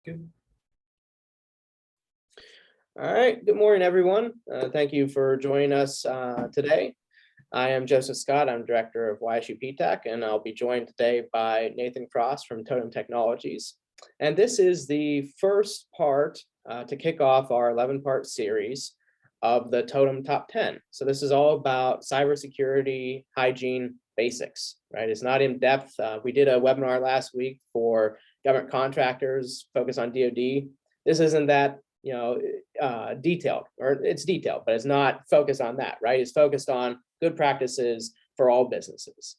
Good. All right, good morning, everyone. Thank you for joining us today. I am Joseph Scott. I'm Director of YSU PTAC, and I'll be joined today by Nathan Cross from Totem Technologies. And this is the first part to kick off our 11-part series of the Totem Top 10. So this is all about cybersecurity, hygiene basics, right? It's not in depth. We did a webinar last week for government contractors focused on DoD. This isn't that detailed, or it's detailed, but it's not focused on that, right? It's focused on good practices for all businesses.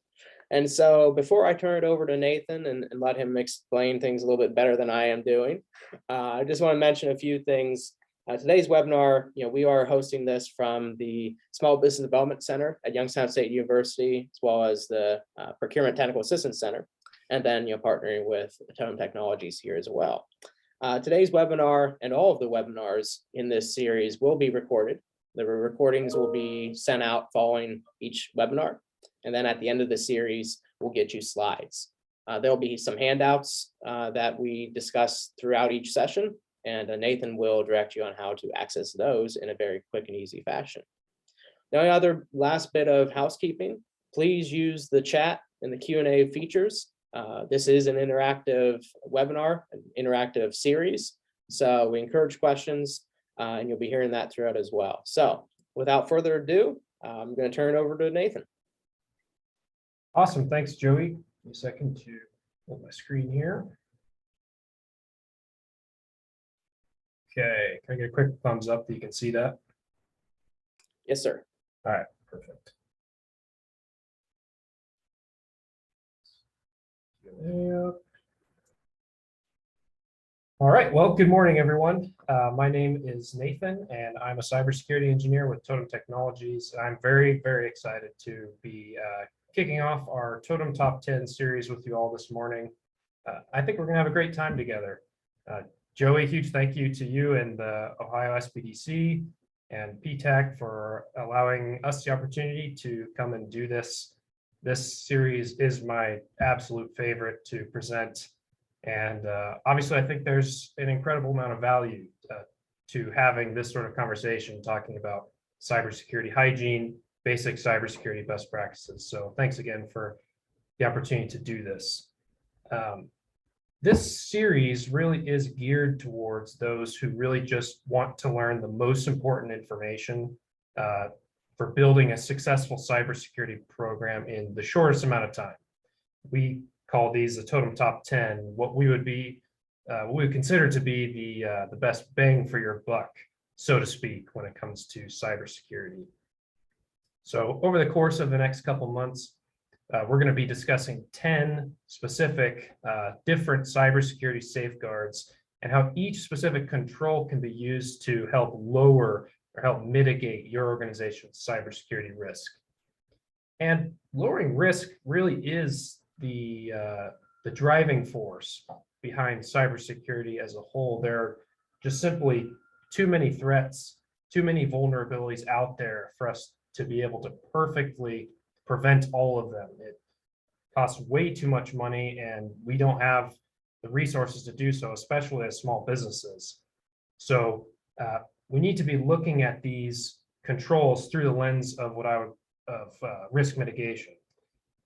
And so before I turn it over to Nathan and let him explain things a little bit better than I am doing, I just want to mention a few things. Today's webinar, we are hosting this from the Small Business Development Center at Youngstown State University, as well as the Procurement Technical Assistance Center, and then partnering with Totem Technologies here as well. Today's webinar and all of the webinars in this series will be recorded. The recordings will be sent out following each webinar. And then at the end of the series, we'll get you slides. There'll be some handouts that we discuss throughout each session, and Nathan will direct you on how to access those in a very quick and easy fashion. The only other last bit of housekeeping, please use the chat and the Q&A features. This is an interactive webinar, an interactive series. So we encourage questions and you'll be hearing that throughout as well. So without further ado, I'm going to turn it over to Nathan. Awesome. Thanks, Joey. Give me a second to pull my screen here. Okay. Can I get a quick thumbs up that you can see that? Yes, sir. All right. Perfect. All right, well, good morning, everyone. My name is Nathan, and I'm a cybersecurity engineer with Totem Technologies. I'm very, very excited to be kicking off our Totem Top 10 series with you all this morning. I think we're going to have a great time together. Joey, huge thank you to you and the Ohio SBDC and PTAC for allowing us the opportunity to come and do this. This series is my absolute favorite to present. And obviously, I think there's an incredible amount of value to having this sort of conversation, talking about cybersecurity hygiene, basic cybersecurity best practices. So thanks again for the opportunity to do this. This series really is geared towards those who really just want to learn the most important information for building a successful cybersecurity program in the shortest amount of time. We call these the Totem Top 10, what we would consider to be the best bang for your buck, so to speak, when it comes to cybersecurity. So over the course of the next couple months, we're going to be discussing 10 specific different cybersecurity safeguards and how each specific control can be used to help lower or help mitigate your organization's cybersecurity risk. And lowering risk really is the driving force behind cybersecurity as a whole. There are just simply too many threats, too many vulnerabilities out there for us to be able to perfectly prevent all of them. It costs way too much money, and we don't have the resources to do so, especially as small businesses. So we need to be looking at these controls through the lens of risk mitigation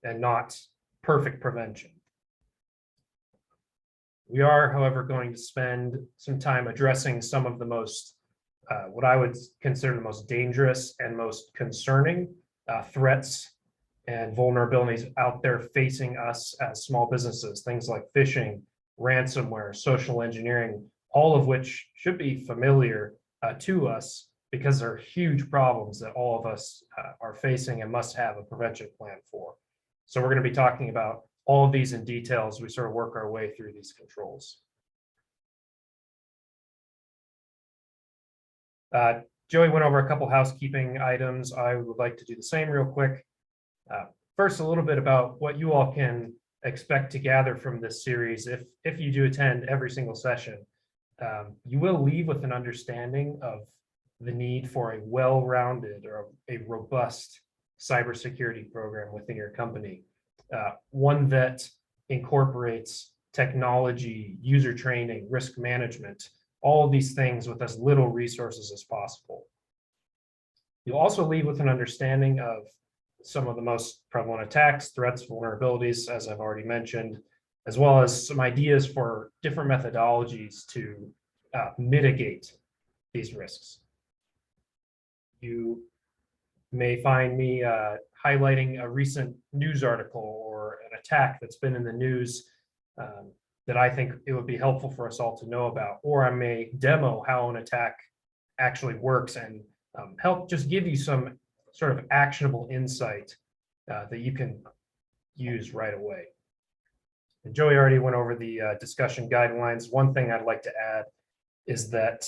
and not perfect prevention. We are, however, going to spend some time addressing some of the most, what I would consider the most dangerous and most concerning threats and vulnerabilities out there facing us as small businesses, things like phishing, ransomware, social engineering, all of which should be familiar to us because they're huge problems that all of us are facing and must have a prevention plan for. So we're going to be talking about all of these in detail as we sort of work our way through these controls. Joey went over a couple housekeeping items. I would like to do the same real quick. First, a little bit about what you all can expect to gather from this series. If you do attend every single session, you will leave with an understanding of the need for a well-rounded or a robust cybersecurity program within your company, one that incorporates technology, user training, risk management, all of these things with as little resources as possible. You'll also leave with an understanding of some of the most prevalent attacks, threats, vulnerabilities, as I've already mentioned, as well as some ideas for different methodologies to mitigate these risks. You may find me highlighting a recent news article or an attack that's been in the news that I think it would be helpful for us all to know about, or I may demo how an attack actually works and help just give you some sort of actionable insight that you can use right away. And Joey already went over the discussion guidelines. One thing I'd like to add is that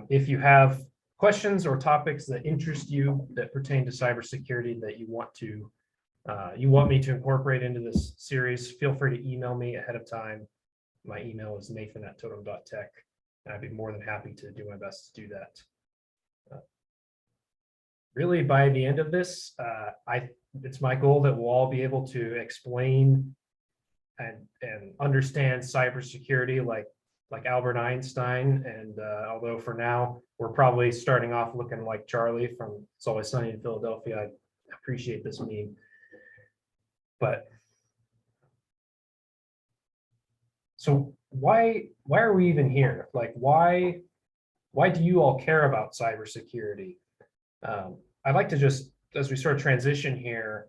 if you have questions or topics that interest you that pertain to cybersecurity that you want me to incorporate into this series, feel free to email me ahead of time. My email is nathan@totem.tech, and I'd be more than happy to do my best to do that. Really, by the end of this, it's my goal that we'll all be able to explain and understand cybersecurity like Albert Einstein. And although for now we're probably starting off looking like Charlie from It's Always Sunny in Philadelphia, I appreciate this meme. But so why are we even here? Like, why do you all care about cybersecurity? I'd like to just, as we sort of transition here,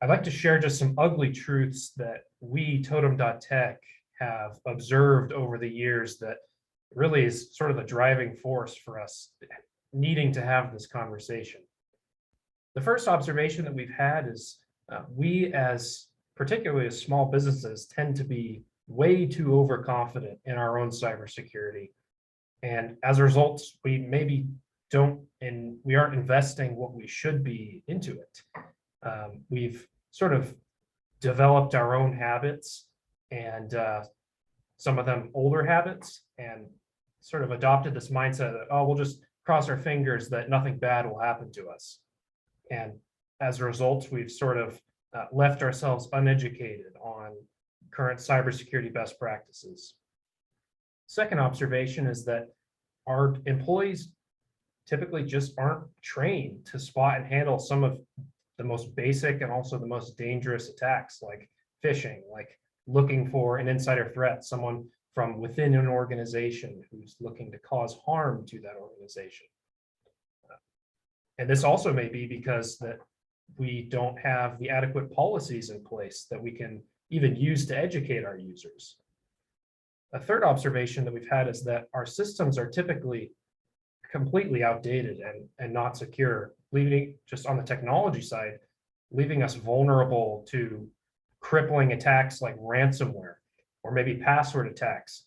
I'd like to share just some ugly truths that we, Totem.tech, have observed over the years that really is sort of the driving force for us needing to have this conversation. The first observation that we've had is we, as particularly as small businesses, tend to be way too overconfident in our own cybersecurity. And as a result, we maybe we aren't investing what we should be into it. We've sort of developed our own habits and some of them older habits, and sort of adopted this mindset that, oh, we'll just cross our fingers that nothing bad will happen to us. And as a result, we've sort of left ourselves uneducated on current cybersecurity best practices. Second observation is that our employees typically just aren't trained to spot and handle some of the most basic and also the most dangerous attacks, like phishing, like looking for an insider threat, someone from within an organization who's looking to cause harm to that organization. And this also may be because that we don't have the adequate policies in place that we can even use to educate our users. A third observation that we've had is that our systems are typically completely outdated and not secure, leaving, just on the technology side, leaving us vulnerable to crippling attacks like ransomware or maybe password attacks,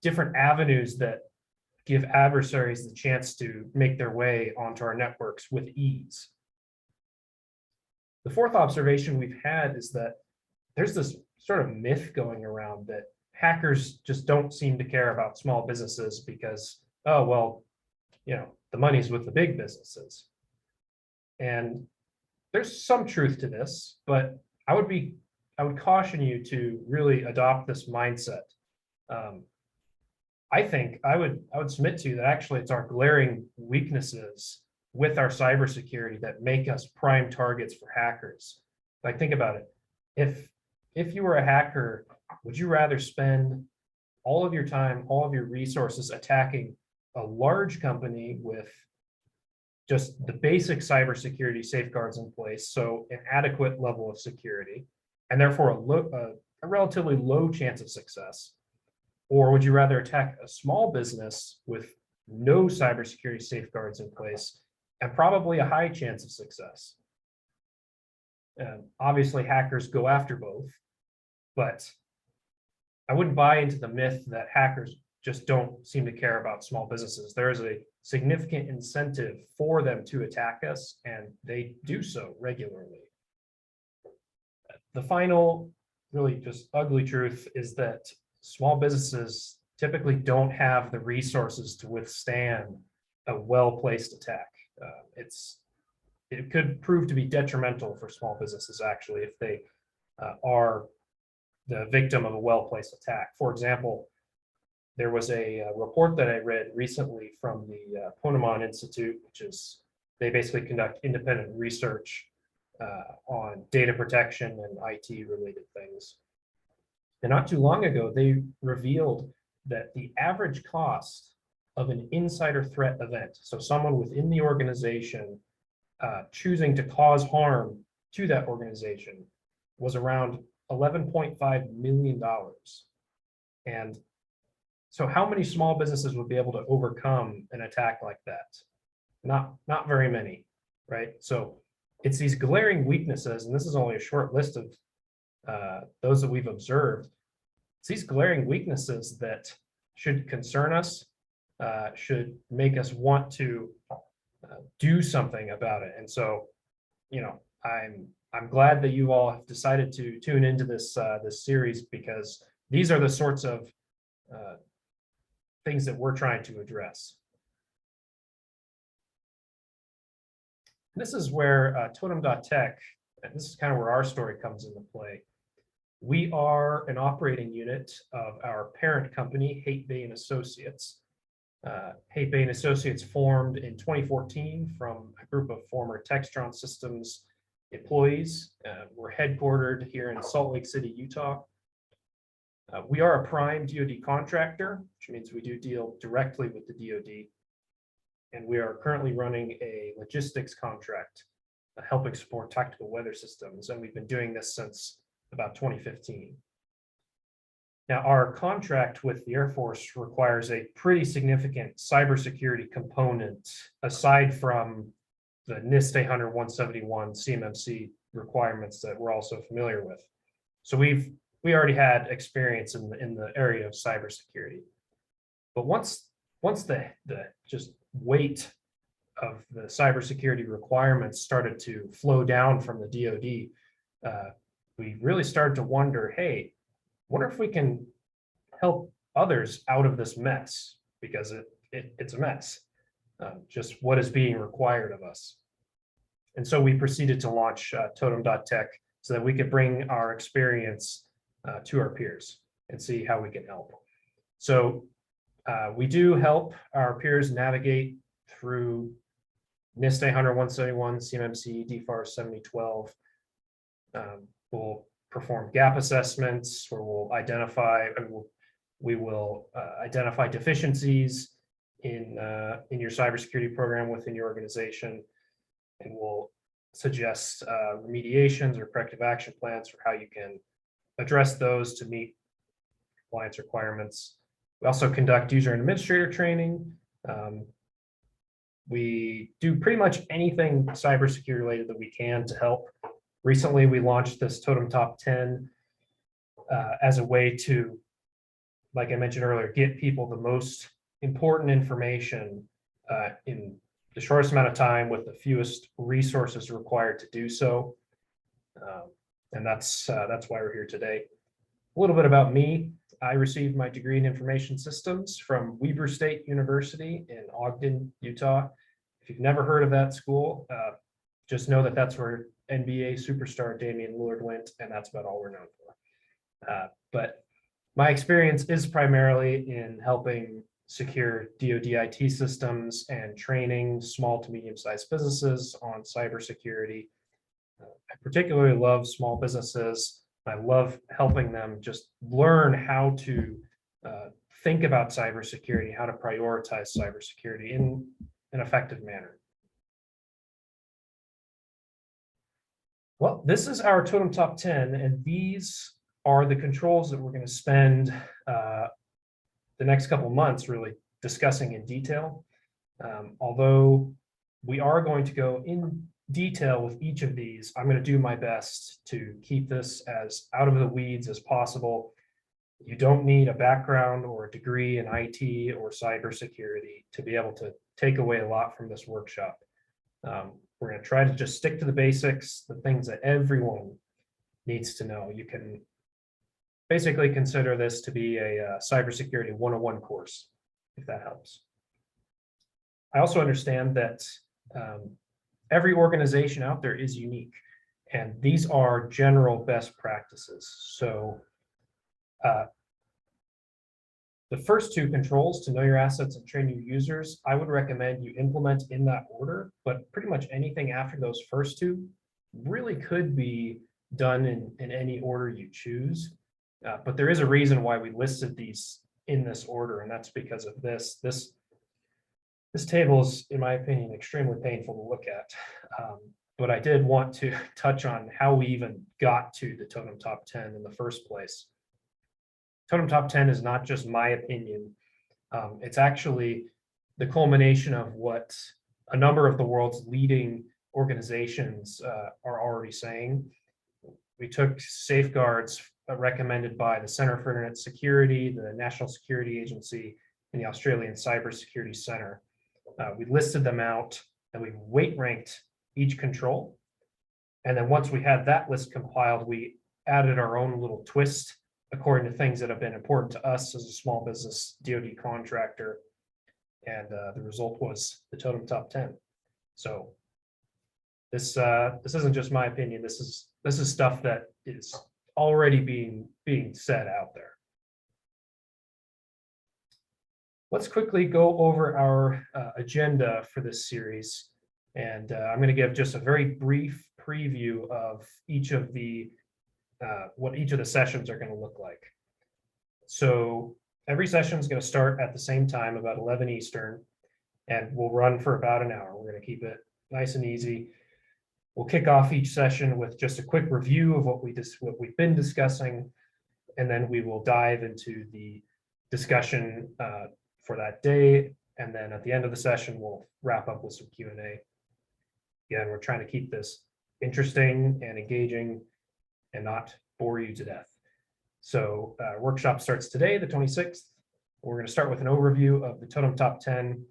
different avenues that give adversaries the chance to make their way onto our networks with ease. The fourth observation we've had is that there's this sort of myth going around that hackers just don't seem to care about small businesses because, oh, well, the money's with the big businesses. And there's some truth to this, but I would caution you to really adopt this mindset. I think I would submit to you that actually it's our glaring weaknesses with our cybersecurity that make us prime targets for hackers. Like, think about it. If you were a hacker, would you rather spend all of your time, all of your resources attacking a large company with just the basic cybersecurity safeguards in place, so an adequate level of security, and therefore a relatively low chance of success? Or would you rather attack a small business with no cybersecurity safeguards in place and probably a high chance of success? Obviously, hackers go after both, but I wouldn't buy into the myth that hackers just don't seem to care about small businesses. There is a significant incentive for them to attack us, and they do so regularly. The final, really just ugly truth is that small businesses typically don't have the resources to withstand a well-placed attack. It could prove to be detrimental for small businesses, actually, if they are the victim of a well-placed attack. For example, there was a report that I read recently from the Totem Institute, which is, they basically conduct independent research on data protection and IT related things. And not too long ago, they revealed that the average cost of an insider threat event, so someone within the organization choosing to cause harm to that organization, was around $11.5 million. And so how many small businesses would be able to overcome an attack like that? Not very many, right? So it's these glaring weaknesses, and this is only a short list of those that we've observed. It's these glaring weaknesses that should concern us, should make us want to do something about it. And so, you know, I'm glad that you all have decided to tune into this this series, because these are the sorts of things that we're trying to address. This is where Totem.tech, and this is kind of where our story comes into play. We are an operating unit of our parent company, Haight Bay & Associates. Haight Bay & Associates formed in 2014 from a group of former Textron Systems employees. We're headquartered here in Salt Lake City, Utah. We are a prime DoD contractor, which means we do deal directly with the DoD. And we are currently running a logistics contract helping support tactical weather systems. And we've been doing this since about 2015. Now, our contract with the Air Force requires a pretty significant cybersecurity component, aside from the NIST 800-171 CMMC requirements that we're also familiar with. So we already had experience in the area of cybersecurity. But once the just weight of the cybersecurity requirements started to flow down from the DoD, we really started to wonder, hey, wonder if we can help others out of this mess, because it's a mess, just what is being required of us. And so we proceeded to launch Totem.tech so that we could bring our experience to our peers and see how we can help. So we do help our peers navigate through NIST 800-171, CMMC, DFAR 7012. We'll perform gap assessments where we'll identify, we will identify deficiencies in your cybersecurity program within your organization, and we'll suggest remediations or corrective action plans for how you can address those to meet compliance requirements. We also conduct user and administrator training. We do pretty much anything cybersecurity related that we can to help. Recently, we launched this Totem Top 10 as a way to, like I mentioned earlier, get people the most important information in the shortest amount of time with the fewest resources required to do so. And that's why we're here today. A little bit about me. I received my degree in information systems from Weber State University in Ogden, Utah. If you've never heard of that school, just know that that's where NBA superstar Damian Lillard went, and that's about all we're known for. But my experience is primarily in helping secure DoD IT systems and training small to medium-sized businesses on cybersecurity. I particularly love small businesses. I love helping them just learn how to think about cybersecurity, how to prioritize cybersecurity in an effective manner. Well, this is our Totem Top 10, and these are the controls that we're going to spend the next couple of months really discussing in detail. Although we are going to go in detail with each of these, I'm going to do my best to keep this as out of the weeds as possible. You don't need a background or a degree in IT or cybersecurity to be able to take away a lot from this workshop. We're going to try to just stick to the basics, the things that everyone needs to know. You can basically consider this to be a cybersecurity 101 course, if that helps. I also understand that every organization out there is unique, and these are general best practices. So The first two controls, to know your assets and train your users, I would recommend you implement in that order, but pretty much anything after those first two really could be done in any order you choose. But there is a reason why we listed these in this order, and that's because of this. This table is, in my opinion, extremely painful to look at. But I did want to touch on how we even got to the Totem Top 10 in the first place. Totem Top 10 is not just my opinion. It's actually the culmination of what a number of the world's leading organizations are already saying. We took safeguards recommended by the Center for Internet Security, the National Security Agency, and the Australian Cybersecurity Center. We listed them out and we weight ranked each control. And then once we had that list compiled, we added our own little twist according to things that have been important to us as a small business DoD contractor. And the result was the Totem Top 10. So this isn't just my opinion. This is stuff that is already being said out there. Let's quickly go over our agenda for this series. And I'm going to give just a very brief preview of each of the what each of the sessions are going to look like. So every session is going to start at the same time, about 11 Eastern, and we'll run for about an hour. We're going to keep it nice and easy. We'll kick off each session with just a quick review of what we've been discussing, and then we will dive into the discussion for that day. And then at the end of the session, we'll wrap up with some Q&A. Again, we're trying to keep this interesting and engaging and not bore you to death. So workshop starts today, the 26th. We're going to start with an overview of the Totem Top 10.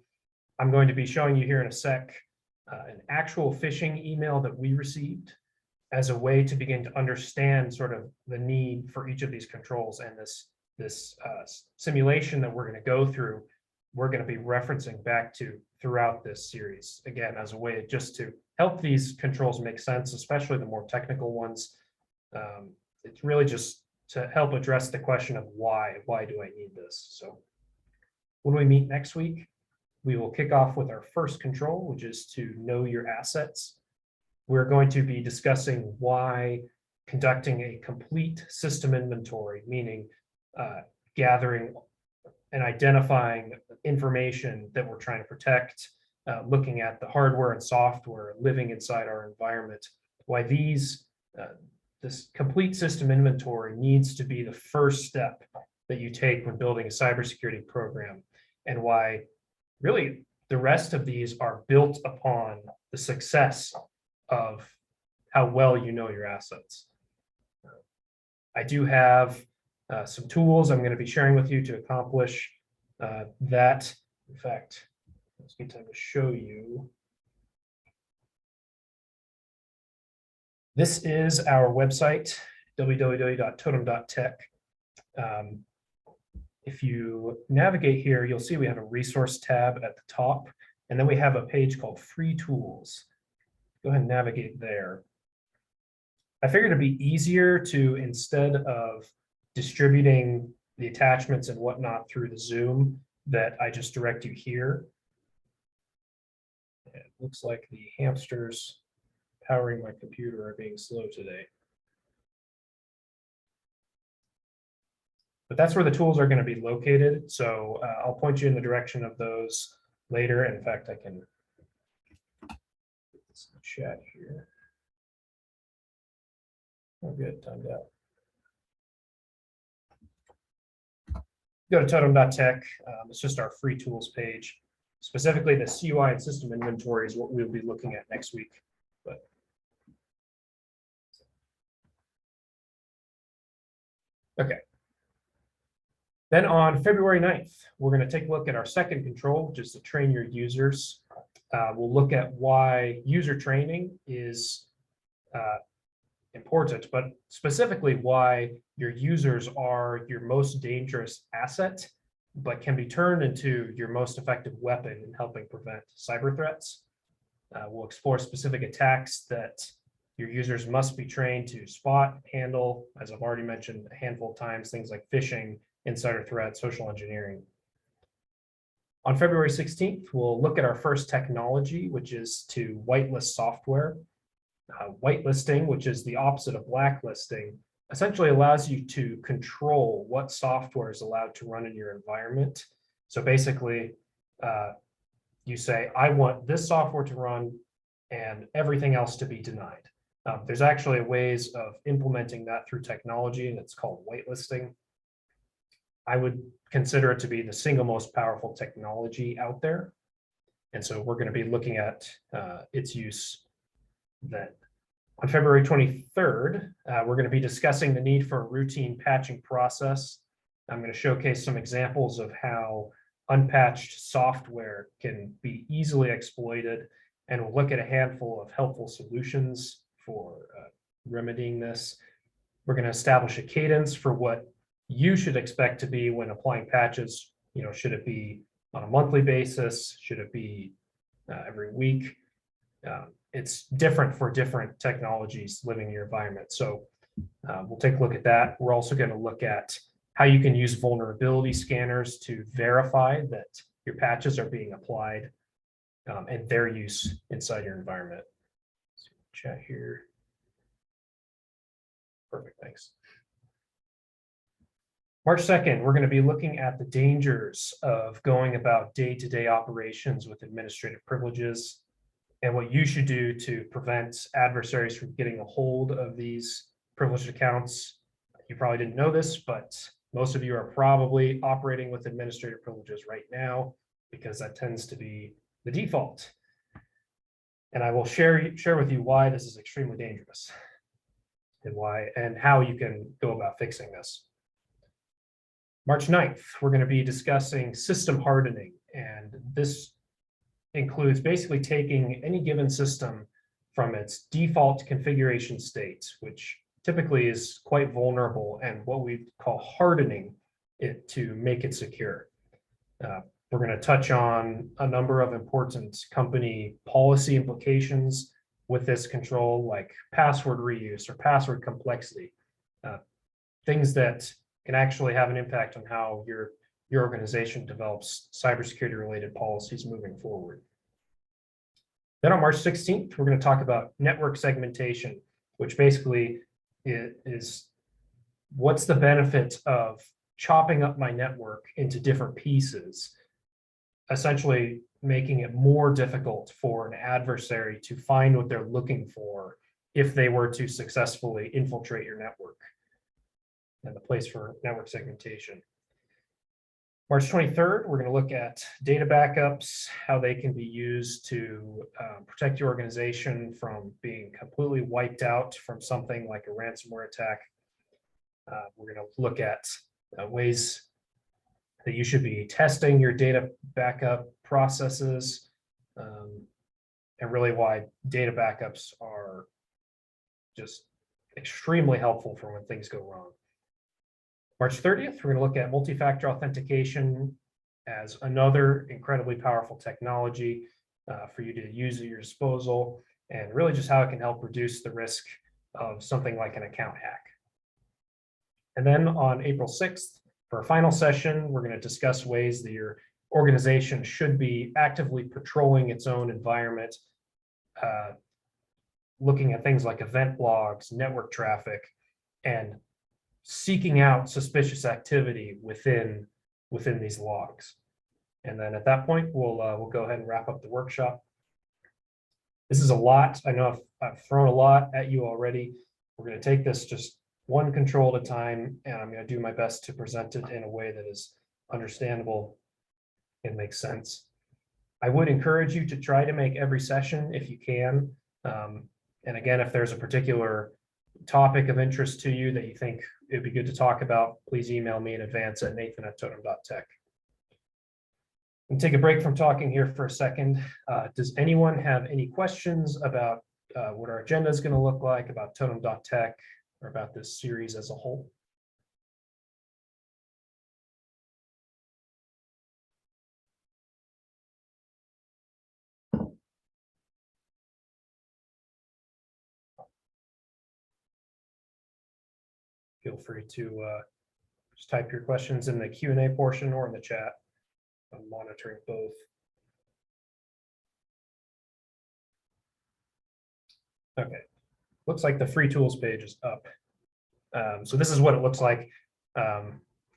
I'm going to be showing you here in a sec an actual phishing email that we received as a way to begin to understand sort of the need for each of these controls, and this simulation that we're going to go through, we're going to be referencing back to throughout this series, again, as a way just to help these controls make sense, especially the more technical ones. It's really just to help address the question of why do I need this? So when we meet next week, we will kick off with our first control, which is to know your assets. We're going to be discussing why conducting a complete system inventory, meaning gathering and identifying information that we're trying to protect, looking at the hardware and software living inside our environment, why this complete system inventory needs to be the first step that you take when building a cybersecurity program, and why really the rest of these are built upon the success of how well you know your assets. I do have some tools I'm going to be sharing with you to accomplish that. In fact, let's get time to show you. This is our website, www.totem.tech. If you navigate here, you'll see we have a resource tab at the top, and then we have a page called Free Tools. Go ahead and navigate there. I figured it'd be easier to, instead of distributing the attachments and whatnot through the Zoom, that I just direct you here. It looks like the hamsters powering my computer are being slow today. But that's where the tools are going to be located. So I'll point you in the direction of those later. In fact, I can put this in the chat here. Oh, good, timed out. Go to totem.tech. It's just our free tools page. Specifically, the CUI and system inventory is what we'll be looking at next week. But okay. Then on February 9th, we're going to take a look at our second control, which is to train your users. We'll look at why user training is important, but specifically why your users are your most dangerous asset, but can be turned into your most effective weapon in helping prevent cyber threats. We'll explore specific attacks that Your users must be trained to spot, handle, as I've already mentioned a handful of times, things like phishing, insider threat, social engineering. On February 16th, we'll look at our first technology, which is to whitelist software. Whitelisting, which is the opposite of blacklisting, essentially allows you to control what software is allowed to run in your environment. So basically, you say, I want this software to run and everything else to be denied. There's actually ways of implementing that through technology, and it's called whitelisting. I would consider it to be the single most powerful technology out there. And so we're going to be looking at its use then. On February 23rd, we're going to be discussing the need for a routine patching process. I'm going to showcase some examples of how unpatched software can be easily exploited, and we'll look at a handful of helpful solutions for remedying this. We're going to establish a cadence for what you should expect to be when applying patches. Should it be on a monthly basis? Should it be every week? It's different for different technologies living in your environment. So we'll take a look at that. We're also going to look at how you can use vulnerability scanners to verify that your patches are being applied and their use inside your environment. Chat here. Perfect, thanks. March 2nd, we're going to be looking at the dangers of going about day-to-day operations with administrative privileges and what you should do to prevent adversaries from getting a hold of these privileged accounts. You probably didn't know this, but most of you are probably operating with administrative privileges right now because that tends to be the default. And I will share with you why this is extremely dangerous and how you can go about fixing this. March 9th, we're going to be discussing system hardening, and this includes basically taking any given system from its default configuration state, which typically is quite vulnerable, and what we call hardening it to make it secure. We're going to touch on a number of important company policy implications with this control, like password reuse or password complexity, things that can actually have an impact on how your organization develops cybersecurity related policies moving forward. Then on March 16th, we're going to talk about network segmentation, which basically is what's the benefit of chopping up my network into different pieces, essentially making it more difficult for an adversary to find what they're looking for if they were to successfully infiltrate your network, and the place for network segmentation. March 23rd, we're going to look at data backups, how they can be used to protect your organization from being completely wiped out from something like a ransomware attack. We're going to look at ways that you should be testing your data backup processes, and really why data backups are just extremely helpful for when things go wrong. March 30th, we're going to look at multi-factor authentication as another incredibly powerful technology for you to use at your disposal, and really just how it can help reduce the risk of something like an account hack. And then on April 6th, for our final session, we're going to discuss ways that your organization should be actively patrolling its own environment, looking at things like event logs, network traffic, and seeking out suspicious activity within these logs. And then at that point, we'll go ahead and wrap up the workshop. This is a lot. I know I've thrown a lot at you already. We're going to take this just one control at a time, and I'm going to do my best to present it in a way that is understandable and makes sense. I would encourage you to try to make every session if you can. And again, if there's a particular topic of interest to you that you think it'd be good to talk about, please email me in advance at nathan@totem.tech. And take a break from talking here for a second. Does anyone have any questions about what our agenda is going to look like, about totem.tech, or about this series as a whole? feel free to just type your questions in the Q&A portion or in the chat. I'm monitoring both. Okay, looks like the free tools page is up. So this is what it looks like.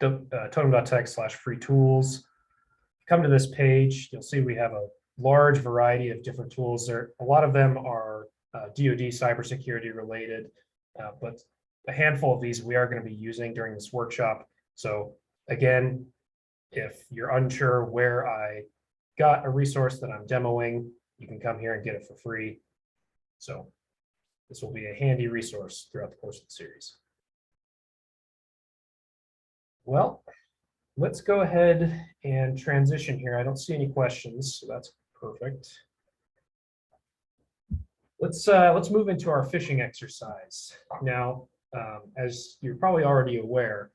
Totem.tech/free tools. Come to this page, you'll see we have a large variety of different tools there. A lot of them are DoD cybersecurity related, but a handful of these we are going to be using during this workshop. So again, if you're unsure where I got a resource that I'm demoing, you can come here and get it for free. So this will be a handy resource throughout the course of the series. Well, let's go ahead and transition here. I don't see any questions, so that's perfect. Let's move into our phishing exercise. Now, as you're probably already aware,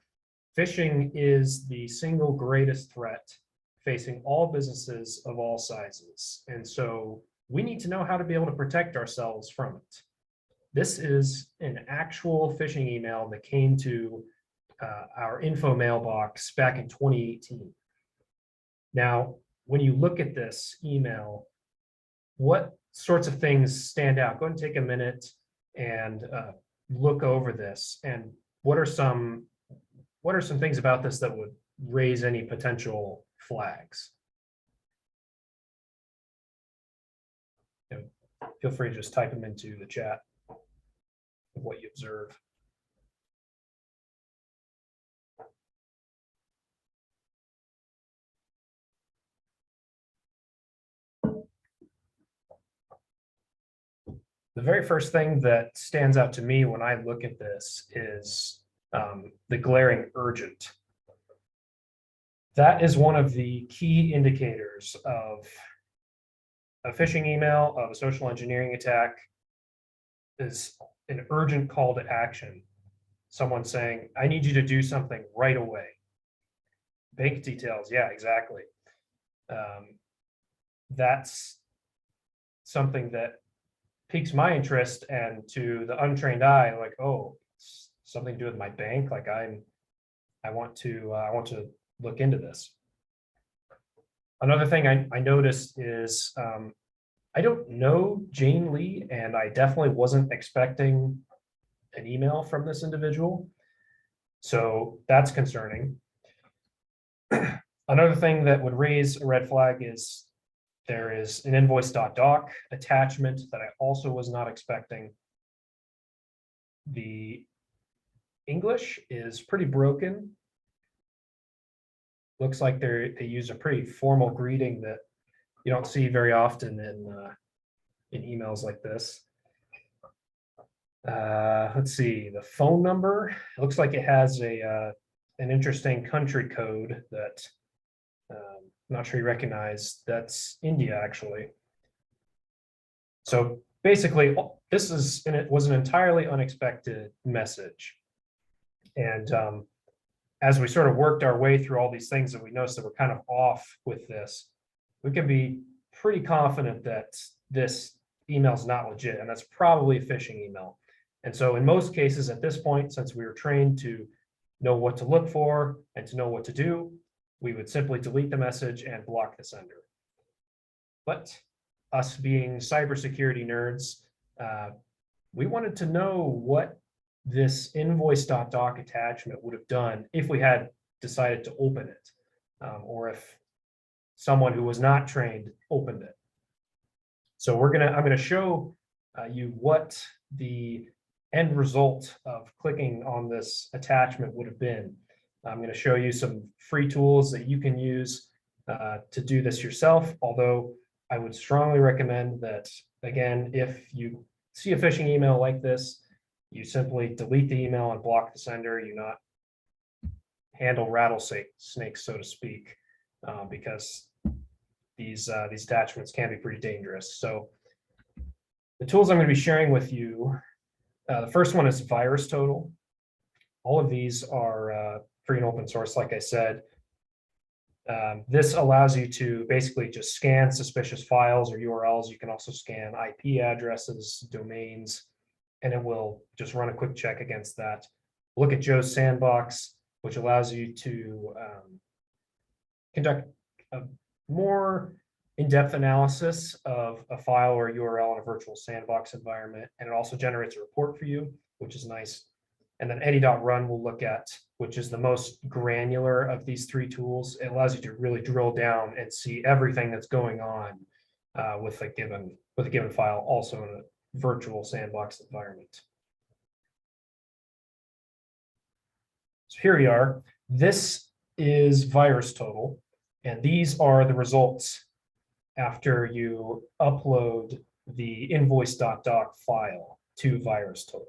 phishing is the single greatest threat facing all businesses of all sizes. And so we need to know how to be able to protect ourselves from it. This is an actual phishing email that came to our info mailbox back in 2018. Now, when you look at this email, what sorts of things stand out? Go ahead and take a minute and look over this. And what are some things about this that would raise any potential flags? Feel free to just type them into the chat of what you observe. The very first thing that stands out to me when I look at this is the glaring urgent. That is one of the key indicators of a phishing email, of a social engineering attack, is an urgent call to action. Someone saying, I need you to do something right away. Bank details, yeah, exactly. That's something that piques my interest, and to the untrained eye, like, oh, something to do with my bank. Like I want to look into this. Another thing I noticed is I don't know Jane Lee, and I definitely wasn't expecting an email from this individual. So that's concerning. Another thing that would raise a red flag is there is an invoice.doc attachment that I also was not expecting. The English is pretty broken. Looks like they use a pretty formal greeting that you don't see very often in emails like this. Let's see, the phone number. It looks like it has an interesting country code that I'm not sure you recognize. That's India, actually. So basically, this was an entirely unexpected message. And as we sort of worked our way through all these things that we noticed that were kind of off with this, we can be pretty confident that this email is not legit, and that's probably a phishing email. And so in most cases at this point, since we were trained to know what to look for and to know what to do, we would simply delete the message and block the sender. But us being cybersecurity nerds, we wanted to know what this invoice.doc attachment would have done if we had decided to open it, or if someone who was not trained opened it. So I'm gonna show you what the end result of clicking on this attachment would have been. I'm going to show you some free tools that you can use to do this yourself, although I would strongly recommend that, again, if you see a phishing email like this, you simply delete the email and block the sender. You not handle rattlesnakes, so to speak, because these attachments can be pretty dangerous. So the tools I'm going to be sharing with you, the first one is VirusTotal. All of these are free and open source, like I said. This allows you to basically just scan suspicious files or URLs. You can also scan IP addresses, domains, and it will just run a quick check against that. Look at Joe's Sandbox, which allows you to conduct a more in-depth analysis of a file or URL in a virtual sandbox environment. And it also generates a report for you, which is nice. And then any.run we'll look at, which is the most granular of these three tools. It allows you to really drill down and see everything that's going on with a given file, also in a virtual sandbox environment. So here we are. This is VirusTotal, and these are the results after you upload the invoice.doc file to VirusTotal.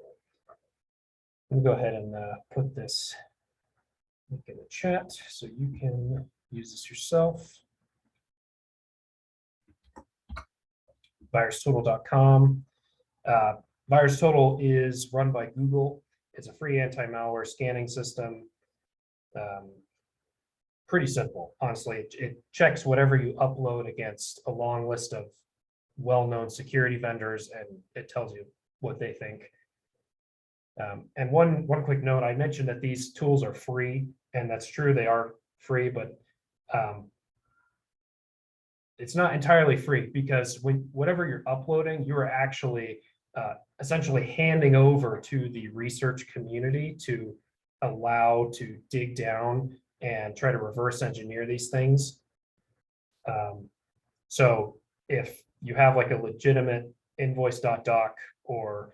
Let me go ahead and put this link in the chat so you can use this yourself. VirusTotal.com. VirusTotal is run by Google. It's a free anti-malware scanning system. Pretty simple, honestly. It checks whatever you upload against a long list of well-known security vendors, and it tells you what they think. And one quick note, I mentioned that these tools are free, and that's true, they are free, but it's not entirely free, because whatever you're uploading, you are actually essentially handing over to the research community to allow to dig down and try to reverse engineer these things. So if you have like a legitimate invoice.doc or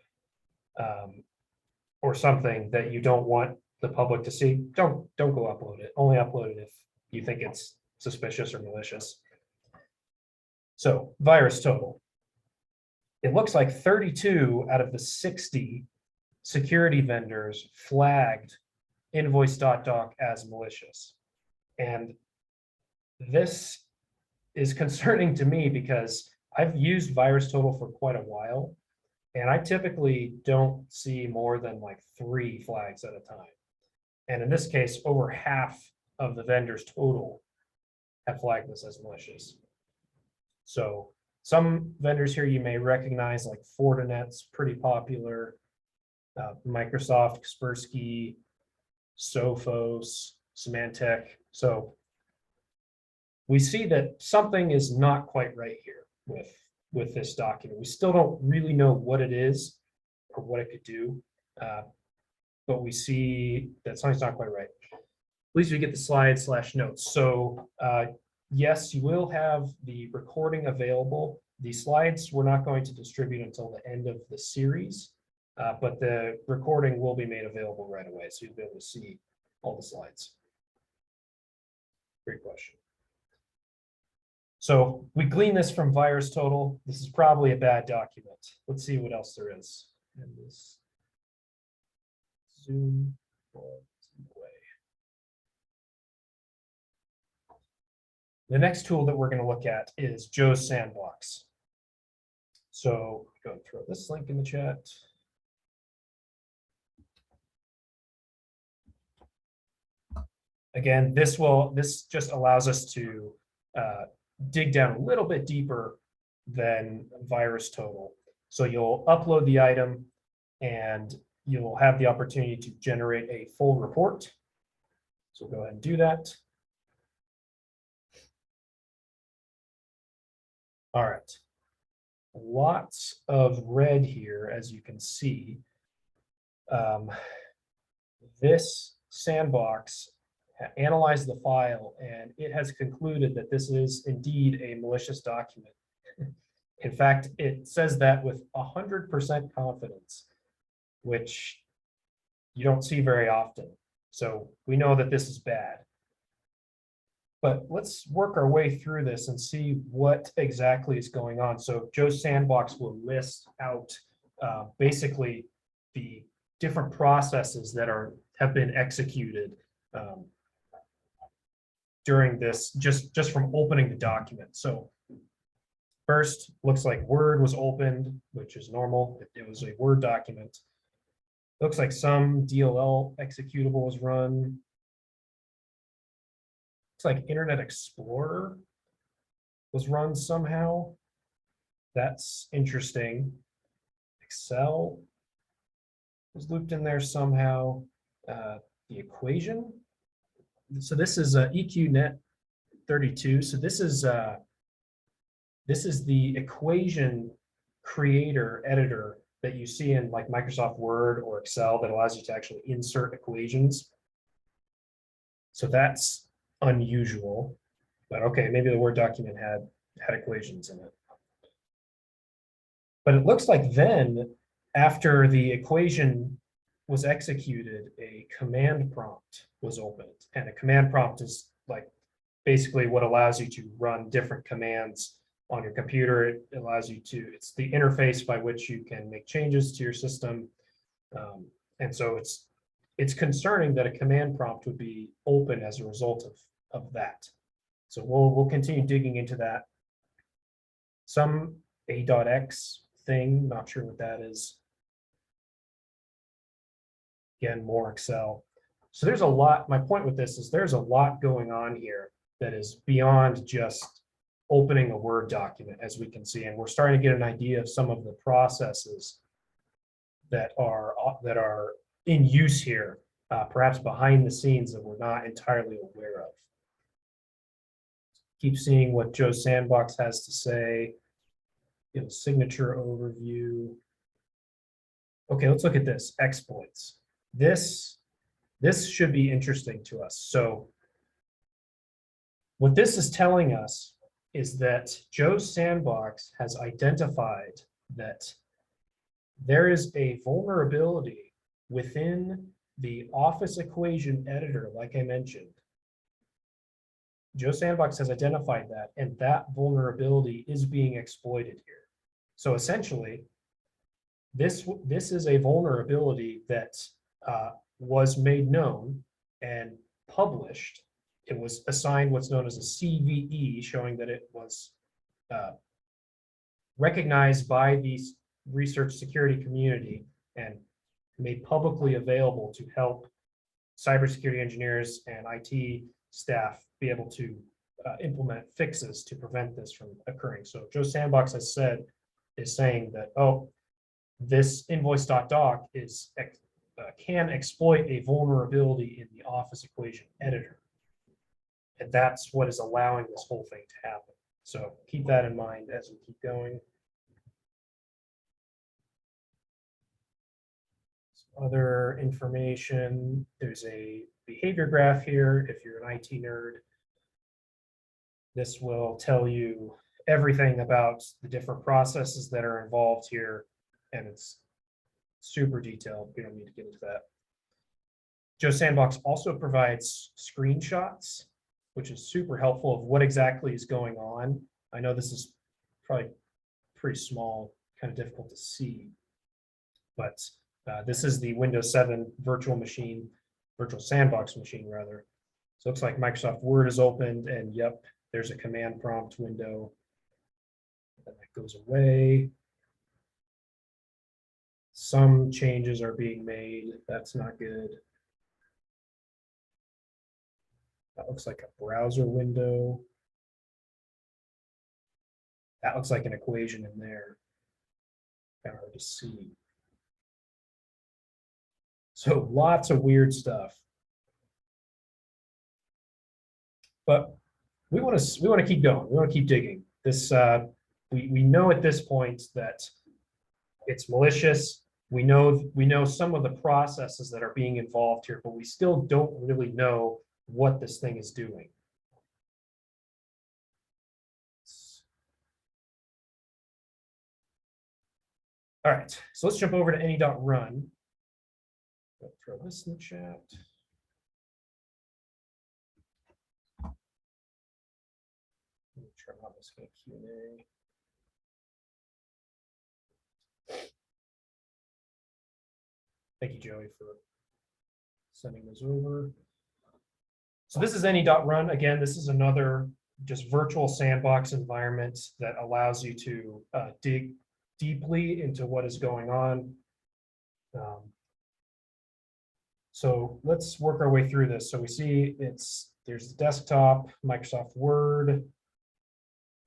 something that you don't want the public to see, don't go upload it. Only upload it if you think it's suspicious or malicious. So VirusTotal. It looks like 32 out of the 60 security vendors flagged invoice.doc as malicious. And this is concerning to me because I've used VirusTotal for quite a while, and I typically don't see more than like 3 flags at a time. And in this case, over half of the vendors total have flagged this as malicious. So some vendors here you may recognize, like Fortinet's pretty popular, Microsoft, Kaspersky, Sophos, Symantec. So we see that something is not quite right here with this document. We still don't really know what it is or what it could do, but we see that something's not quite right. At least we get the slides/notes. So yes, you will have the recording available. The slides we're not going to distribute until the end of the series, but the recording will be made available right away, so you'll be able to see all the slides. Great question. So we glean this from VirusTotal. This is probably a bad document. Let's see what else there is in this. Zoom away. The next tool that we're going to look at is Joe's Sandbox. So go and throw this link in the chat. Again, this just allows us to dig down a little bit deeper than VirusTotal. So you'll upload the item and you'll have the opportunity to generate a full report. So go ahead and do that. All right. Lots of red here, as you can see. This sandbox analyzed the file, and it has concluded that this is indeed a malicious document. In fact, it says that with 100% confidence, which you don't see very often. So we know that this is bad. But let's work our way through this and see what exactly is going on. So Joe's Sandbox will list out basically the different processes that have been executed during this, just from opening the document. So first, looks like Word was opened, which is normal. It was a Word document. Looks like some DLL executable was run. Looks like Internet Explorer was run somehow. That's interesting. Excel was looped in there somehow. the equation. So this is EQNet 32. So this is the equation creator editor that you see in like Microsoft Word or Excel that allows you to actually insert equations. So that's unusual, but okay, maybe the Word document had equations in it. But it looks like then, after the equation was executed, a command prompt was opened. And a command prompt is like basically what allows you to run different commands on your computer. It allows you to, it's the interface by which you can make changes to your system. And so it's concerning that a command prompt would be open as a result of that. So we'll continue digging into that. Some A.X thing, not sure what that is. Again, more Excel. So there's a lot, my point with this is there's a lot going on here that is beyond just opening a Word document, as we can see, and we're starting to get an idea of some of the processes that are in use here, perhaps behind the scenes that we're not entirely aware of. Keep seeing what Joe Sandbox has to say. Give a signature overview. Okay, let's look at this, exploits. This should be interesting to us. So what this is telling us is that Joe's Sandbox has identified that there is a vulnerability within the Office equation editor, like I mentioned. Joe Sandbox has identified that, and that vulnerability is being exploited here. So essentially, this is a vulnerability that was made known and published. It was assigned what's known as a CVE, showing that it was recognized by the research security community and made publicly available to help cybersecurity engineers and IT staff be able to implement fixes to prevent this from occurring. So Joe Sandbox has said, is saying that, oh, this invoice.doc is can exploit a vulnerability in the Office equation editor. And that's what is allowing this whole thing to happen. So keep that in mind as we keep going. Some other information, there's a behavior graph here. If you're an IT nerd, this will tell you everything about the different processes that are involved here. And it's super detailed. We don't need to get into that. Joe Sandbox also provides screenshots, which is super helpful of what exactly is going on. I know this is probably pretty small, kind of difficult to see, but this is the Windows 7 virtual sandbox machine rather. So it looks like Microsoft Word is opened, and yep, there's a command prompt window. And that goes away. Some changes are being made. That's not good. That looks like a browser window. That looks like an equation in there. Kind of hard to see. So lots of weird stuff. But we want to keep going. We want to keep digging. This we know at this point that it's malicious. We know some of the processes that are being involved here, but we still don't really know what this thing is doing. All right, so let's jump over to any.run. Throw this in the chat. Let me turn on this Q&A. Thank you, Joey, for sending those over. So this is any.run. Again, this is another just virtual sandbox environment that allows you to dig deeply into what is going on. So let's work our way through this. So we see there's the desktop, Microsoft Word,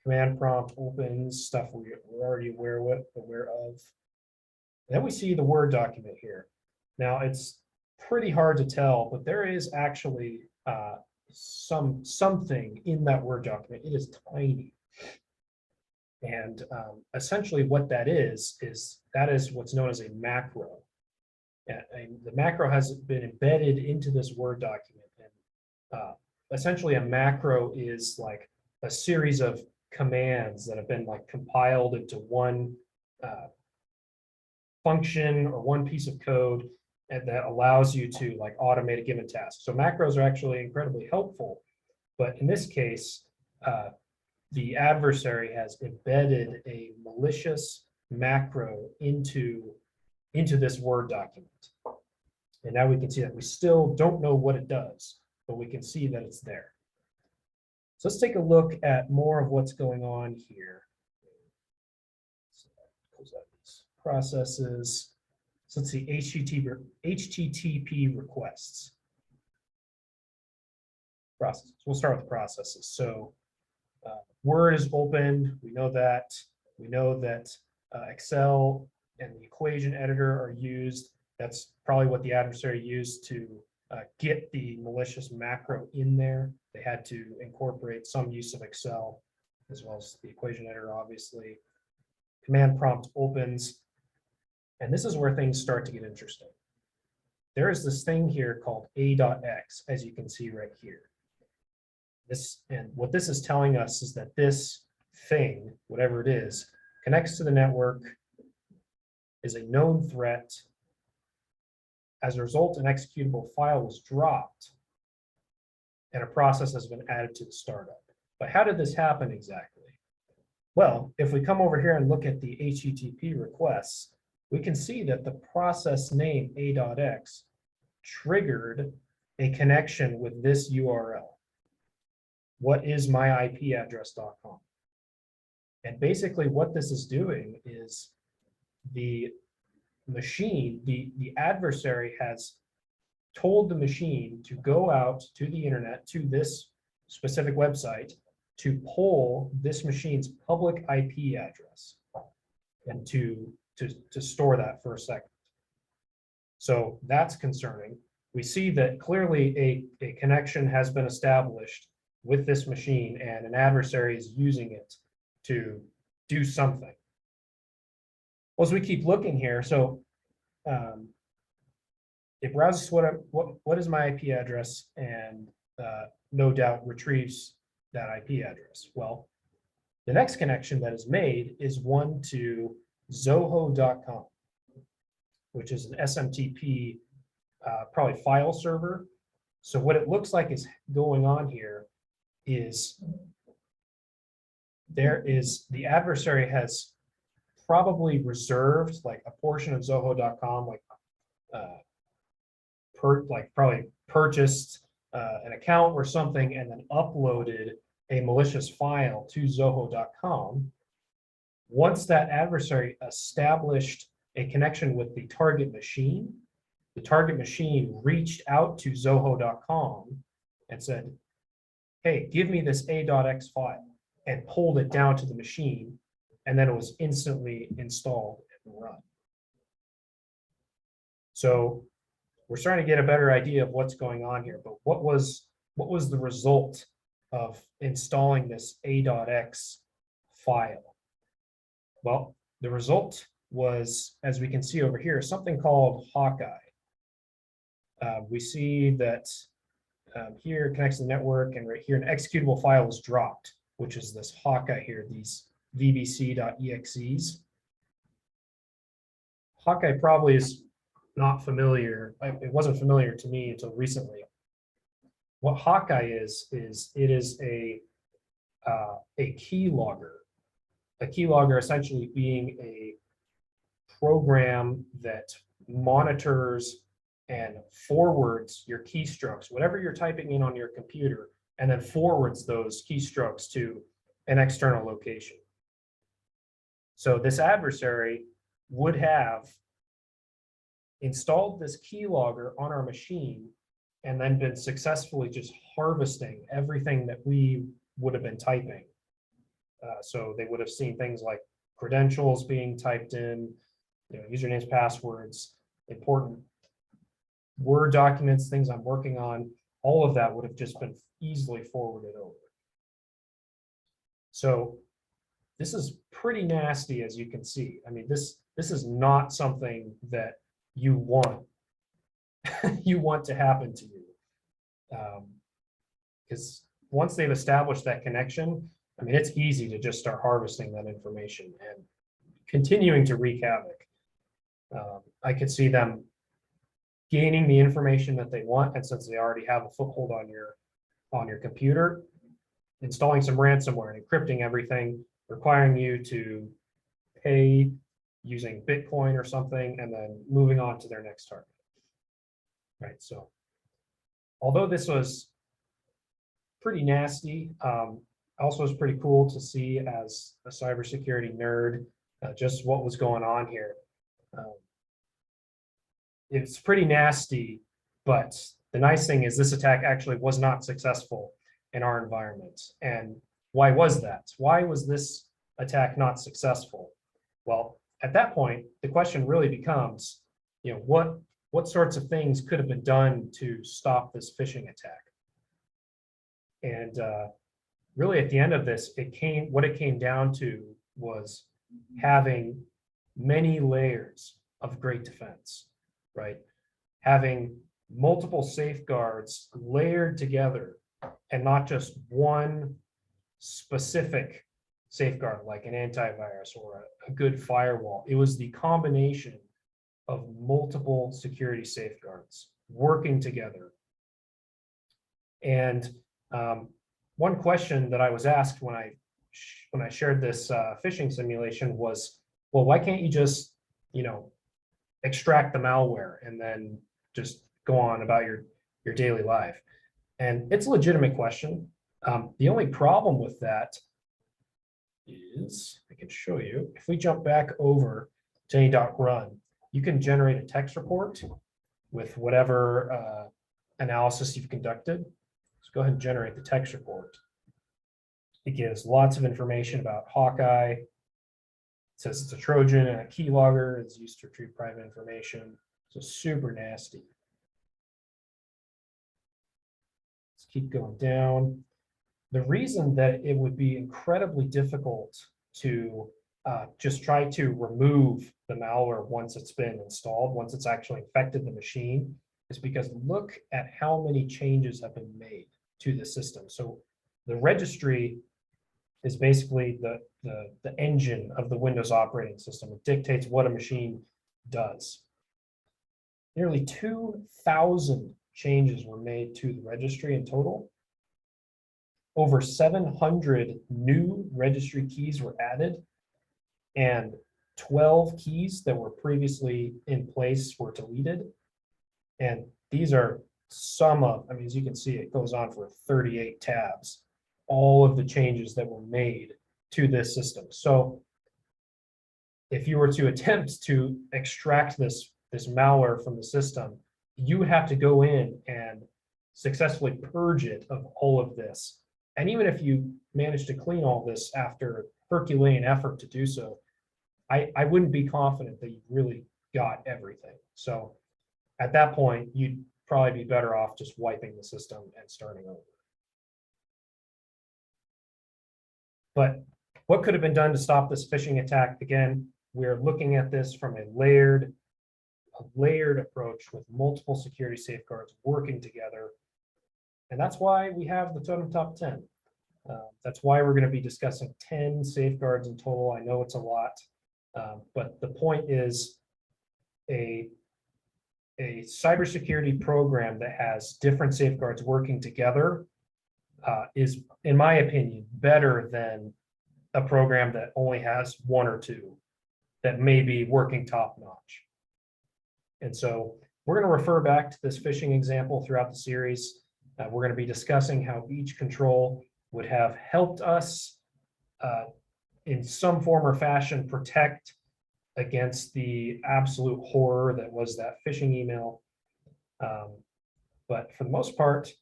command prompt opens, stuff we're already aware of. And then we see the Word document here. Now it's pretty hard to tell, but there is actually something in that Word document. It is tiny. And essentially what that is what's known as a macro. And the macro has been embedded into this Word document. And essentially a macro is like a series of commands that have been like compiled into one function or one piece of code, and that allows you to like automate a given task. So macros are actually incredibly helpful. But in this case, the adversary has embedded a malicious macro into this Word document. And now we can see that we still don't know what it does, but we can see that it's there. So let's take a look at more of what's going on here. So close out these processes. So let's see, HTTP requests. Processes. We'll start with processes. So Word is opened. We know that. We know that Excel and the equation editor are used. That's probably what the adversary used to get the malicious macro in there. They had to incorporate some use of Excel as well as the equation editor, obviously. Command prompt opens. And this is where things start to get interesting. There is this thing here called a.x, as you can see right here. And what this is telling us is that this thing, whatever it is, connects to the network, is a known threat. As a result, an executable file was dropped and a process has been added to the startup. But how did this happen exactly? Well, if we come over here and look at the HTTP requests, we can see that the process name a.x triggered a connection with this URL. What is myIPaddress.com? And basically what this is doing is the machine, the adversary has told the machine to go out to the internet, to this specific website, to pull this machine's public IP address and to store that for a second. So that's concerning. We see that clearly a connection has been established with this machine and an adversary is using it to do something. Well, as we keep looking here, so it browses what is my IP address and no doubt retrieves that IP address. Well, the next connection that is made is one to zoho.com, which is an SMTP probably file server. So what it looks like is going on here is the adversary has probably reserved like a portion of zoho.com, probably purchased an account or something and then uploaded a malicious file to zoho.com. Once that adversary established a connection with the target machine reached out to zoho.com and said, hey, give me this a.x file, and pulled it down to the machine, and then it was instantly installed and run. So we're starting to get a better idea of what's going on here, but what was the result of installing this a.x file? Well, the result was, as we can see over here, something called Hawkeye. We see that here it connects to the network, and right here an executable file was dropped, which is this Hawkeye here, these vbc.exes. Hawkeye probably is not familiar. It wasn't familiar to me until recently. What Hawkeye is it is a keylogger. A keylogger essentially being a program that monitors and forwards your keystrokes, whatever you're typing in on your computer, and then forwards those keystrokes to an external location. So this adversary would have installed this keylogger on our machine and then been successfully just harvesting everything that we would have been typing. So they would have seen things like credentials being typed in, usernames, passwords, important Word documents, things I'm working on, all of that would have just been easily forwarded over. So this is pretty nasty, as you can see. I mean, this is not something that you want you want to happen to you. Because once they've established that connection, I mean, it's easy to just start harvesting that information and continuing to wreak havoc. I could see them gaining the information that they want, and since they already have a foothold on your computer, installing some ransomware and encrypting everything, requiring you to pay using Bitcoin or something, and then moving on to their next target. Right. So, although this was pretty nasty, also was pretty cool to see as a cybersecurity nerd just what was going on here. It's pretty nasty, but the nice thing is this attack actually was not successful in our environment. And why was that? Why was this attack not successful? Well, at that point, the question really becomes, what sorts of things could have been done to stop this phishing attack? And really, at the end of this, what it came down to was having many layers of great defense, right? Having multiple safeguards layered together, and not just one specific safeguard like an antivirus or a good firewall. It was the combination of multiple security safeguards working together. And one question that I was asked when I shared this phishing simulation was, well, why can't you just, extract the malware and then just go on about your daily life? And it's a legitimate question. The only problem with that is, I can show you, if we jump back over to any.run, you can generate a text report with whatever analysis you've conducted. Let's go ahead and generate the text report. It gives lots of information about Hawkeye. It says it's a Trojan and a keylogger. It's used to retrieve private information. So super nasty. Let's keep going down. The reason that it would be incredibly difficult to just try to remove the malware once it's been installed, once it's actually infected the machine, is because look at how many changes have been made to the system. So the registry is basically the engine of the Windows operating system. It dictates what a machine does. Nearly 2,000 changes were made to the registry in total. Over 700 new registry keys were added, and 12 keys that were previously in place were deleted. And these are some of, as you can see, it goes on for 38 tabs, all of the changes that were made to this system. So if you were to attempt to extract this malware from the system, you would have to go in and successfully purge it of all of this. And even if you manage to clean all this after Herculean effort to do so, I wouldn't be confident that you really got everything. So at that point, you'd probably be better off just wiping the system and starting over. But what could have been done to stop this phishing attack? Again, we're looking at this from a layered approach with multiple security safeguards working together. And that's why we have the Totem Top 10. That's why we're going to be discussing 10 safeguards in total. I know it's a lot, but the point is a cybersecurity program that has different safeguards working together is, in my opinion, better than a program that only has one or two that may be working top notch. And so we're going to refer back to this phishing example throughout the series. We're going to be discussing how each control would have helped us in some form or fashion protect against the absolute horror that was that phishing email. But for the most part,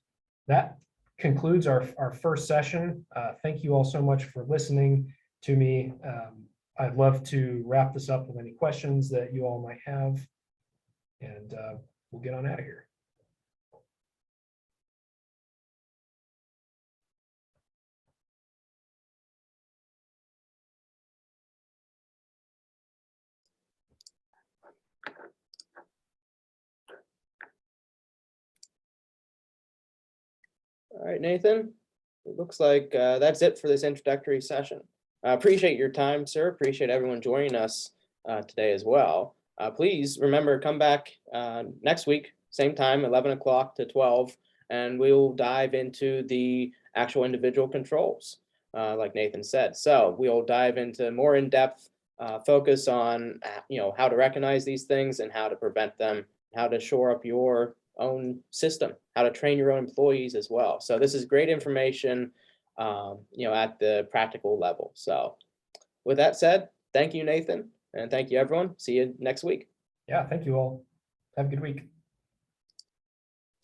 that concludes our first session. Thank you all so much for listening to me. I'd love to wrap this up with any questions that you all might have. And we'll get on out of here. All right, Nathan, it looks like that's it for this introductory session. I appreciate your time, sir. Appreciate everyone joining us today as well. Please remember, come back next week, same time, 11 o'clock to 12, and we'll dive into the actual individual controls, like Nathan said. So we'll dive into more in-depth focus on how to recognize these things and how to prevent them, how to shore up your own system, how to train your own employees as well. So this is great information, at the practical level. So with that said, thank you, Nathan, and thank you, everyone. See you next week. Yeah, thank you all. Have a good week.